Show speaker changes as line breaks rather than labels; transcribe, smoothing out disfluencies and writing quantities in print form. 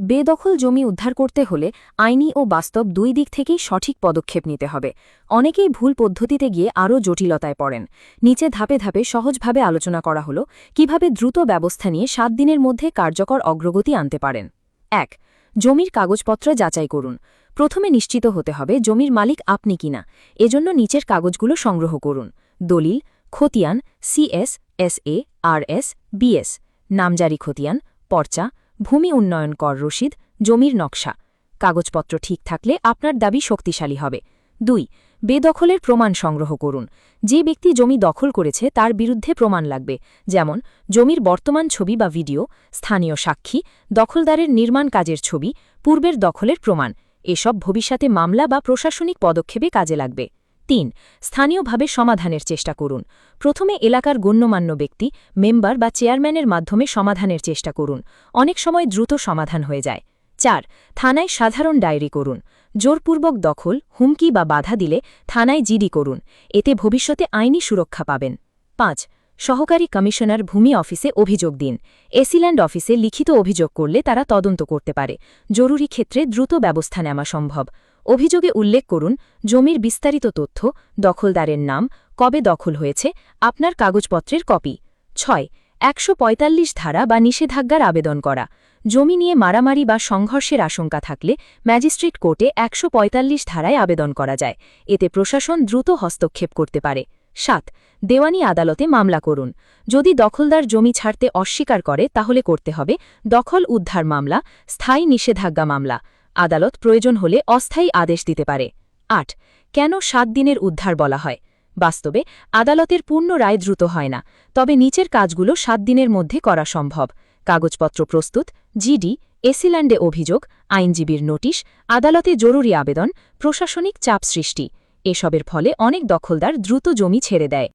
বেদখল জমি উদ্ধার করতে হলে আইনি ও বাস্তব দুই দিক থেকেই সঠিক পদক্ষেপ নিতে হবে। অনেকেই ভুল পদ্ধতিতে গিয়ে আরও জটিলতায় পড়েন। নিচে ধাপে ধাপে সহজভাবে আলোচনা করা হলো কিভাবে দ্রুত ব্যবস্থা নিয়ে 7 দিনের মধ্যে কার্যকর অগ্রগতি আনতে পারেন। 1. জমির কাগজপত্র যাচাই করুন। প্রথমে নিশ্চিত হতে হবে জমির মালিক আপনি কিনা। এজন্য নিচের কাগজগুলো সংগ্রহ করুন: দলিল, খতিয়ান, CS, SA, RS, BS, নামজারি খতিয়ান, পর্চা, ভূমি উন্নয়ন কর রসিদ, জমির নকশা। কাগজপত্র ঠিক থাকলে আপনার দাবি শক্তিশালী হবে। 2. বেদখলের প্রমাণ সংগ্রহ করুন। যে ব্যক্তি জমি দখল করেছে তার বিরুদ্ধে প্রমাণ লাগবে, যেমন জমির বর্তমান ছবি বা ভিডিও, স্থানীয় সাক্ষী, দখলদারের নির্মাণ কাজের ছবি, পূর্বের দখলের প্রমাণ। এসব ভবিষ্যতে মামলা বা প্রশাসনিক পদক্ষেপে কাজে লাগবে। 3. স্থানীয়ভাবে সমাধানের চেষ্টা করুন। প্রথমে এলাকার গণ্যমান্য ব্যক্তি, মেম্বার বা চেয়ারম্যানের মাধ্যমে সমাধানের চেষ্টা করুন। অনেক সময় দ্রুত সমাধান হয়ে যায়। 4. থানায় সাধারণ ডায়েরি করুন। জোরপূর্বক দখল, হুমকি বা বাধা দিলে থানায় জিডি করুন। এতে ভবিষ্যতে আইনি সুরক্ষা পাবেন। 5. সহকারী কমিশনার ভূমি অফিসে অভিযোগ দিন। এসিল্যান্ড অফিসে লিখিত অভিযোগ করলে তারা তদন্ত করতে পারে। জরুরি ক্ষেত্রে দ্রুত ব্যবস্থা নেওয়া সম্ভব। অভিযোগে উল্লেখ করুন জমির বিস্তারিত তথ্য, দখলদারের নাম, কবে দখল হয়েছে, আপনার কাগজপত্রের কপি। 6. 145 ধারা বা নিষেধাজ্ঞার আবেদন করা। জমি নিয়ে মারামারি বা সংঘর্ষের আশঙ্কা থাকলে ম্যাজিস্ট্রেট কোর্টে 145 ধারায় আবেদন করা যায়। এতে প্রশাসন দ্রুত হস্তক্ষেপ করতে পারে। 7. দেওয়ানি আদালতে মামলা করুন। যদি দখলদার জমি ছাড়তে অস্বীকার করে তাহলে করতে হবে দখল উদ্ধার মামলা, স্থায়ী নিষেধাজ্ঞা মামলা। আদালত প্রয়োজন হলে অস্থায়ী আদেশ দিতে পারে। 8. কেন 7 দিনের উদ্ধার বলা হয়? বাস্তবে আদালতের পূর্ণ রায় দ্রুত হয় না, তবে নিচের কাজগুলো 7 দিনের মধ্যে করা সম্ভব: কাগজপত্র প্রস্তুত, জিডি, এসিল্যান্ডে অভিযোগ, আইনজীবীর নোটিশ, আদালতে জরুরি আবেদন, প্রশাসনিক চাপ সৃষ্টি। এসবের ফলে অনেক দখলদার দ্রুত জমি ছেড়ে দেয়।